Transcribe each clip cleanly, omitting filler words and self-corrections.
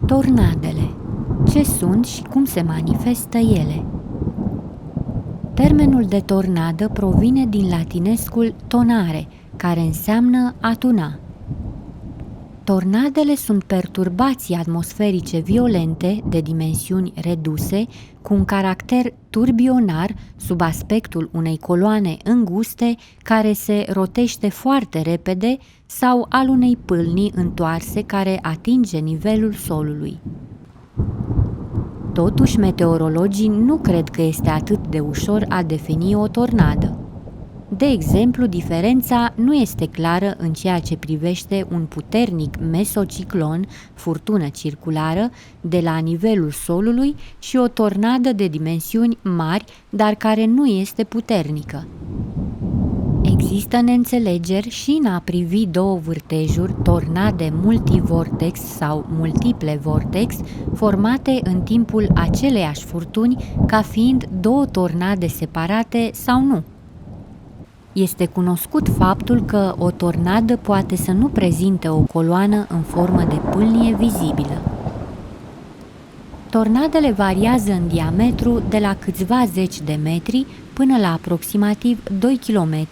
Tornadele. Ce sunt și cum se manifestă ele? Termenul de tornadă provine din latinescul tonare, care înseamnă a tuna. Tornadele sunt perturbații atmosferice violente de dimensiuni reduse, cu un caracter turbionar sub aspectul unei coloane înguste care se rotește foarte repede sau al unei pâlnii întoarse care atinge nivelul solului. Totuși, meteorologii nu cred că este atât de ușor a defini o tornadă. De exemplu, diferența nu este clară în ceea ce privește un puternic mesociclon, furtună circulară, de la nivelul solului și o tornadă de dimensiuni mari, dar care nu este puternică. Există neînțelegeri și în a privi două vârtejuri, tornade multivortex sau multiple vortex, formate în timpul aceleiași furtuni, ca fiind două tornade separate sau nu. Este cunoscut faptul că o tornadă poate să nu prezinte o coloană în formă de pâlnie vizibilă. Tornadele variază în diametru de la câțiva zeci de metri până la aproximativ 2 km,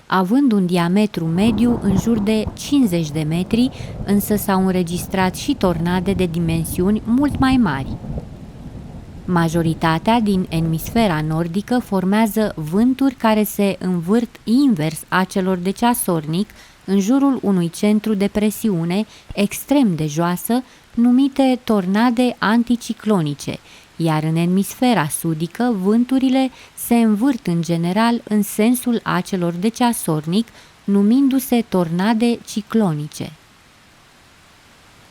având un diametru mediu în jur de 50 de metri, însă s-au înregistrat și tornade de dimensiuni mult mai mari. Majoritatea din emisfera nordică formează vânturi care se învârt invers a celor de ceasornic în jurul unui centru de presiune extrem de joasă, numite tornade anticiclonice, iar în emisfera sudică vânturile se învârt în general în sensul acelor de ceasornic, numindu-se tornade ciclonice.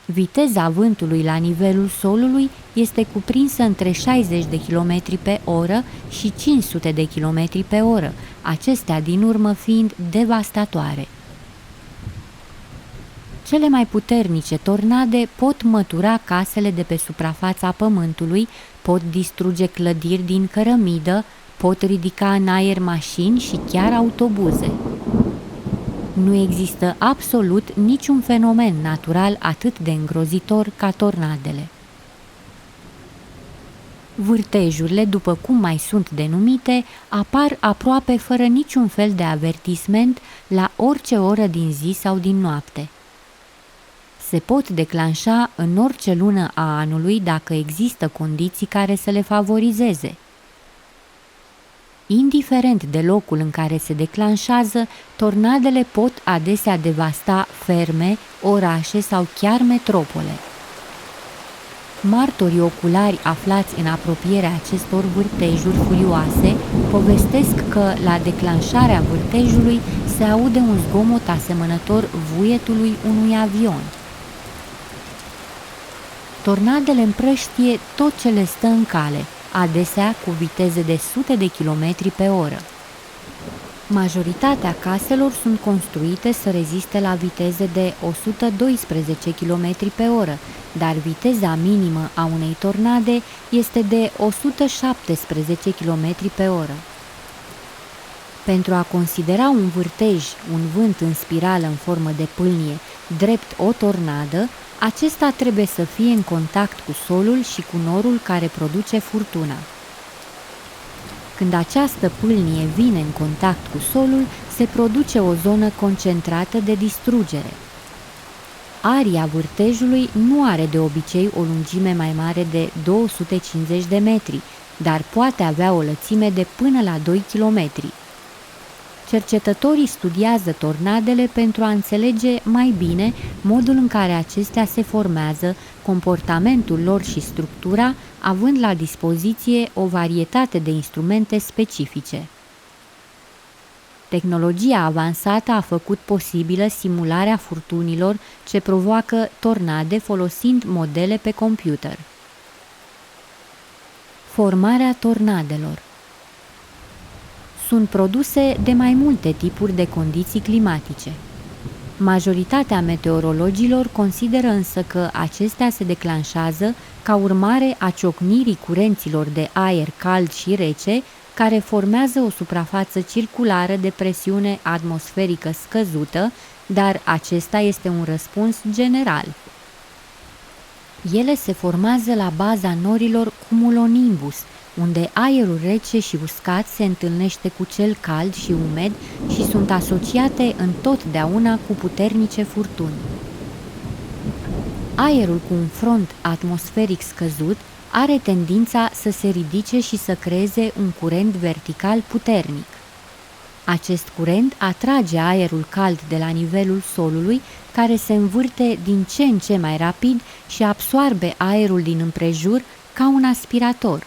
Viteza vântului la nivelul solului este cuprinsă între 60 de km pe oră și 500 de km pe oră, acestea din urmă fiind devastatoare. Cele mai puternice tornade pot mătura casele de pe suprafața pământului, pot distruge clădiri din cărămidă, pot ridica în aer mașini și chiar autobuze. Nu există absolut niciun fenomen natural atât de îngrozitor ca tornadele. Vârtejurile, după cum mai sunt denumite, apar aproape fără niciun fel de avertisment la orice oră din zi sau din noapte. Se pot declanșa în orice lună a anului dacă există condiții care să le favorizeze. Indiferent de locul în care se declanșează, tornadele pot adesea devasta ferme, orașe sau chiar metropole. Martorii oculari aflați în apropierea acestor vârtejuri furioase povestesc că la declanșarea vârtejului se aude un zgomot asemănător vuietului unui avion. Tornadele împrăștie tot ce le stă în cale, adesea cu viteze de sute de kilometri pe oră. Majoritatea caselor sunt construite să reziste la viteze de 112 km pe oră, dar viteza minimă a unei tornade este de 117 km pe oră. Pentru a considera un vârtej, un vânt în spirală în formă de pâlnie, drept o tornadă, acesta trebuie să fie în contact cu solul și cu norul care produce furtuna. Când această pâlnie vine în contact cu solul, se produce o zonă concentrată de distrugere. Aria vârtejului nu are de obicei o lungime mai mare de 250 de metri, dar poate avea o lățime de până la 2 km. Cercetătorii studiază tornadele pentru a înțelege mai bine modul în care acestea se formează, comportamentul lor și structura, având la dispoziție o varietate de instrumente specifice. Tehnologia avansată a făcut posibilă simularea furtunilor ce provoacă tornade folosind modele pe computer. Formarea tornadelor. Sunt produse de mai multe tipuri de condiții climatice. Majoritatea meteorologilor consideră însă că acestea se declanșează ca urmare a ciocnirii curenților de aer cald și rece, care formează o suprafață circulară de presiune atmosferică scăzută, dar acesta este un răspuns general. Ele se formează la baza norilor cumulonimbus, unde aerul rece și uscat se întâlnește cu cel cald și umed și sunt asociate întotdeauna cu puternice furtuni. Aerul cu un front atmosferic scăzut are tendința să se ridice și să creeze un curent vertical puternic. Acest curent atrage aerul cald de la nivelul solului, care se învârte din ce în ce mai rapid și absoarbe aerul din împrejur ca un aspirator.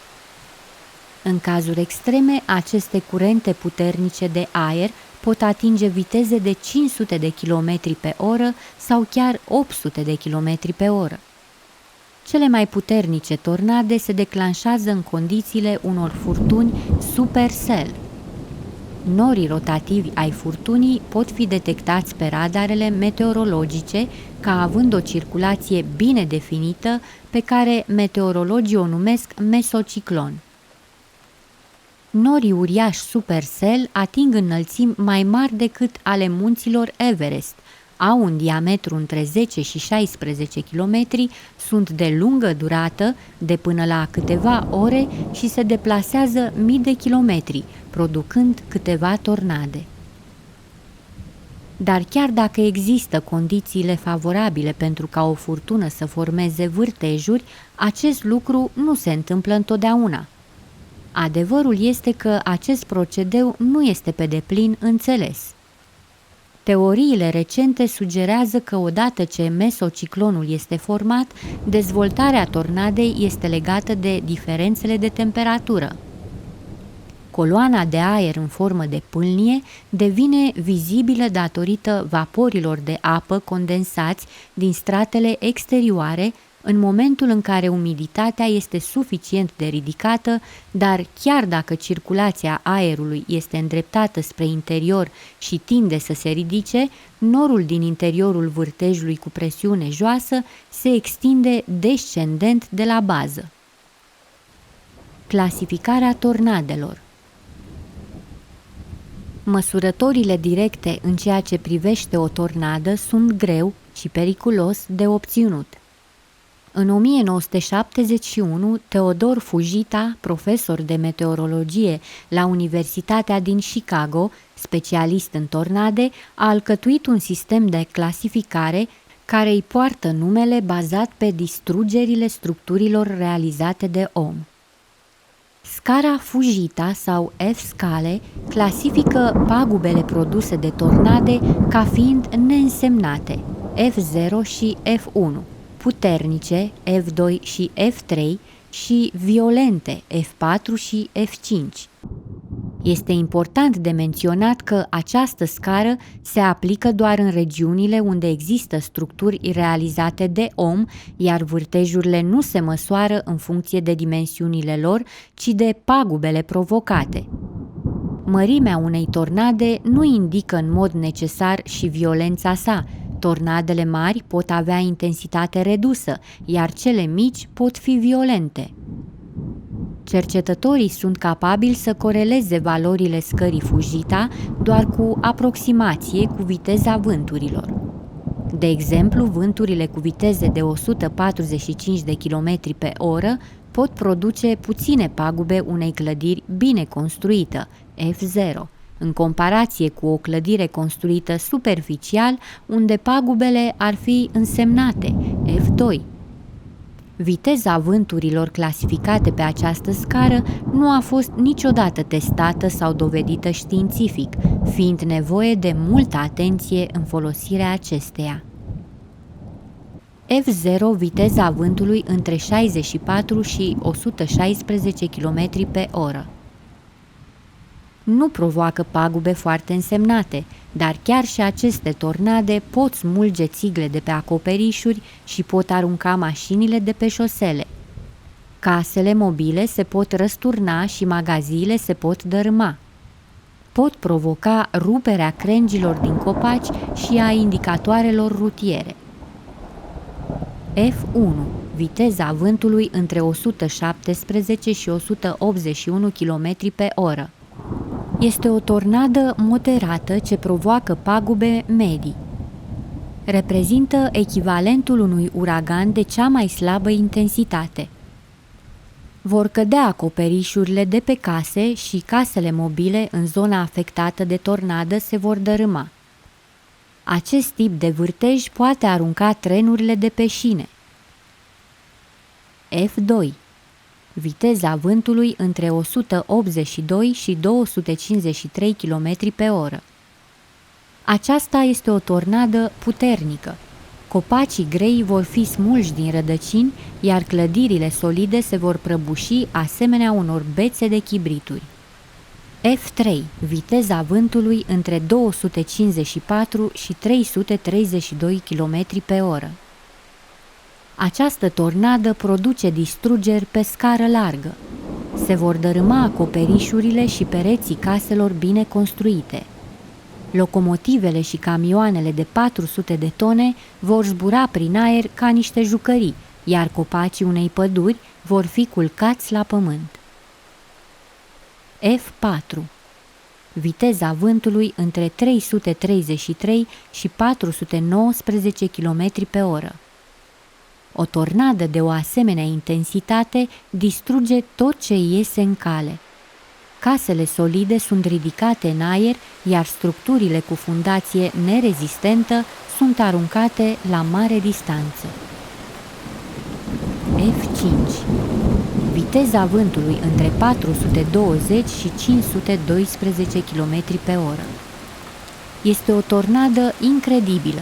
În cazuri extreme, aceste curente puternice de aer pot atinge viteze de 500 de km pe oră sau chiar 800 de km pe oră. Cele mai puternice tornade se declanșează în condițiile unor furtuni supercell. Norii rotativi ai furtunii pot fi detectați pe radarele meteorologice ca având o circulație bine definită, pe care meteorologii o numesc mesociclon. Norii uriași supercell ating înălțimi mai mari decât ale munților Everest, au un diametru între 10 și 16 km, sunt de lungă durată, de până la câteva ore și se deplasează mii de kilometri, producând câteva tornade. Dar chiar dacă există condițiile favorabile pentru ca o furtună să formeze vârtejuri, acest lucru nu se întâmplă întotdeauna. Adevărul este că acest procedeu nu este pe deplin înțeles. Teoriile recente sugerează că odată ce mesociclonul este format, dezvoltarea tornadei este legată de diferențele de temperatură. Coloana de aer în formă de pâlnie devine vizibilă datorită vaporilor de apă condensați din stratele exterioare în momentul în care umiditatea este suficient de ridicată, dar chiar dacă circulația aerului este îndreptată spre interior și tinde să se ridice, norul din interiorul vârtejului cu presiune joasă se extinde descendent de la bază. Clasificarea tornadelor. Măsurătorile directe în ceea ce privește o tornadă sunt greu și periculos de obținut. În 1971, Theodore Fujita, profesor de meteorologie la Universitatea din Chicago, specialist în tornade, a alcătuit un sistem de clasificare care îi poartă numele bazat pe distrugerile structurilor realizate de om. Scara Fujita sau F-scale clasifică pagubele produse de tornade ca fiind neînsemnate, F0 și F1, puternice, F2 și F3 și violente, F4 și F5. Este important de menționat că această scară se aplică doar în regiunile unde există structuri realizate de om, iar vârtejurile nu se măsoară în funcție de dimensiunile lor, ci de pagubele provocate. Mărimea unei tornade nu indică în mod necesar și violența sa. Tornadele mari pot avea intensitate redusă, iar cele mici pot fi violente. Cercetătorii sunt capabili să coreleze valorile scării Fujita doar cu aproximație cu viteza vânturilor. De exemplu, vânturile cu viteze de 145 de km pe oră pot produce puține pagube unei clădiri bine construită, F0, în comparație cu o clădire construită superficial, unde pagubele ar fi însemnate, F2. Viteza vânturilor clasificate pe această scară nu a fost niciodată testată sau dovedită științific, fiind nevoie de multă atenție în folosirea acesteia. F0, viteza vântului între 64 și 116 km pe oră. Nu provoacă pagube foarte însemnate, dar chiar și aceste tornade pot smulge țigle de pe acoperișuri și pot arunca mașinile de pe șosele. Casele mobile se pot răsturna și magaziile se pot dărâma. Pot provoca ruperea crengilor din copaci și a indicatoarelor rutiere. F1. Viteza vântului între 117 și 181 km pe oră. Este o tornadă moderată ce provoacă pagube medii. reprezintă echivalentul unui uragan de cea mai slabă intensitate. Vor cădea acoperișurile de pe case și casele mobile în zona afectată de tornadă se vor dărâma. Acest tip de vârtej poate arunca trenurile de pe șine. F2. Viteza vântului între 182 și 253 km pe oră. Aceasta este o tornadă puternică. Copacii grei vor fi smulși din rădăcini, iar clădirile solide se vor prăbuși asemenea unor bețe de chibrituri. F3. Viteza vântului între 254 și 332 km pe oră. Această tornadă produce distrugeri pe scară largă. Se vor dărâma acoperișurile și pereții caselor bine construite. Locomotivele și camioanele de 400 de tone vor zbura prin aer ca niște jucării, iar copacii unei păduri vor fi culcați la pământ. F4. Viteza vântului între 333 și 419 km pe oră. O tornadă de o asemenea intensitate distruge tot ce iese în cale. Casele solide sunt ridicate în aer, iar structurile cu fundație nerezistentă sunt aruncate la mare distanță. F5. Viteza vântului între 420 și 512 km pe oră. Este o tornadă incredibilă.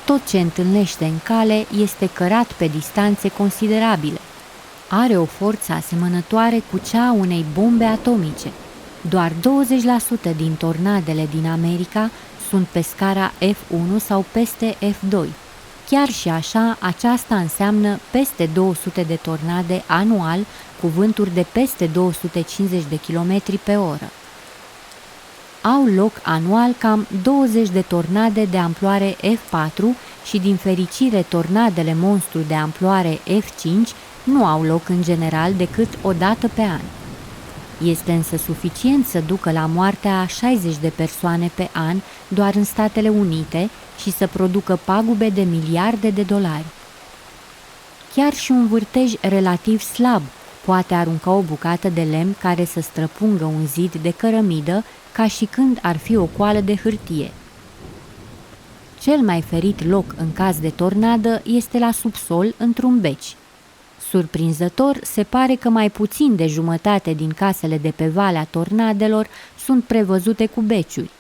Tot ce întâlnește în cale este cărat pe distanțe considerabile. Are o forță asemănătoare cu cea a unei bombe atomice. Doar 20% din tornadele din America sunt pe scara F1 sau peste F2. Chiar și așa, aceasta înseamnă peste 200 de tornade anual cu vânturi de peste 250 de km pe oră. Au loc anual cam 20 de tornade de amploare F4 și, din fericire, tornadele monstru de amploare F5 nu au loc în general decât o dată pe an. Este însă suficient să ducă la moartea a 60 de persoane pe an doar în Statele Unite și să producă pagube de miliarde de dolari. Chiar și un vârtej relativ slab poate arunca o bucată de lemn care să străpungă un zid de cărămidă ca și când ar fi o coală de hârtie. Cel mai ferit loc în caz de tornadă este la subsol, într-un beci. Surprinzător, se pare că mai puțin de jumătate din casele de pe Valea Tornadelor sunt prevăzute cu beciuri.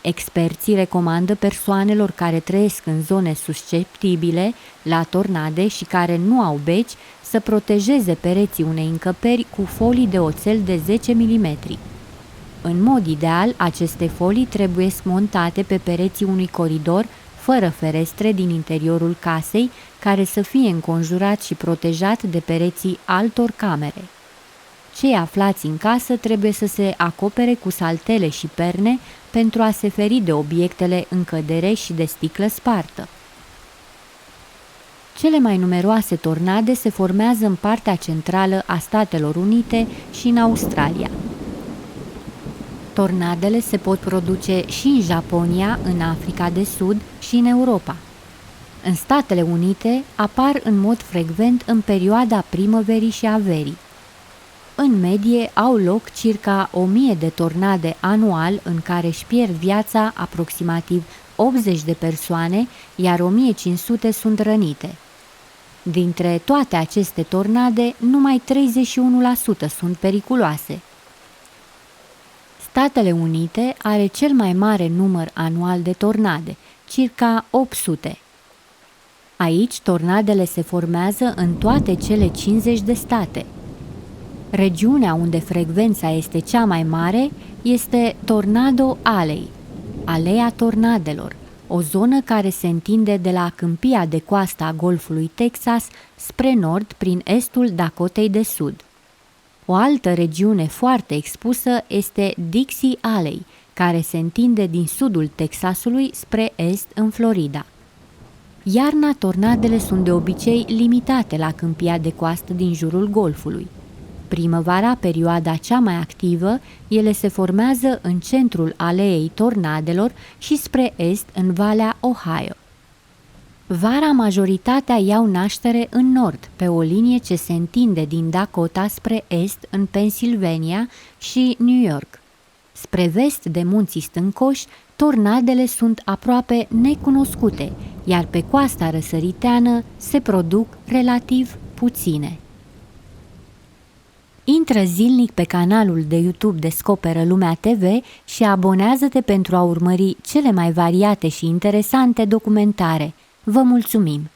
Experții recomandă persoanelor care trăiesc în zone susceptibile la tornade și care nu au beci să protejeze pereții unei încăperi cu folii de oțel de 10 mm. În mod ideal, aceste folii trebuie montate pe pereții unui coridor fără ferestre din interiorul casei, care să fie înconjurat și protejat de pereții altor camere. Cei aflați în casă trebuie să se acopere cu saltele și perne pentru a se feri de obiectele în cădere și de sticlă spartă. Cele mai numeroase tornade se formează în partea centrală a Statelor Unite și în Australia. Tornadele se pot produce și în Japonia, în Africa de Sud și în Europa. În Statele Unite apar în mod frecvent în perioada primăverii și a verii. În medie au loc circa 1000 de tornade anual în care își pierd viața aproximativ 80 de persoane, iar 1500 sunt rănite. Dintre toate aceste tornade, numai 31% sunt periculoase. Statele Unite are cel mai mare număr anual de tornade, circa 800. Aici, tornadele se formează în toate cele 50 de state. Regiunea unde frecvența este cea mai mare este Tornado Alley, Aleea Tornadelor, o zonă care se întinde de la câmpia de coastă a Golfului Texas spre nord prin estul Dakotei de Sud. O altă regiune foarte expusă este Dixie Alley, care se întinde din sudul Texasului spre est în Florida. Iarna, tornadele sunt de obicei limitate la câmpia de coastă din jurul Golfului. Primăvara, perioada cea mai activă, ele se formează în centrul aleei tornadelor și spre est în Valea Ohio. Vara majoritatea iau naștere în nord, pe o linie ce se întinde din Dakota spre est în Pennsylvania și New York. Spre vest de munții stâncoși, tornadele sunt aproape necunoscute, iar pe coasta răsăriteană se produc relativ puține. Intră zilnic pe canalul de YouTube Descoperă Lumea TV și abonează-te pentru a urmări cele mai variate și interesante documentare. Vă mulțumim!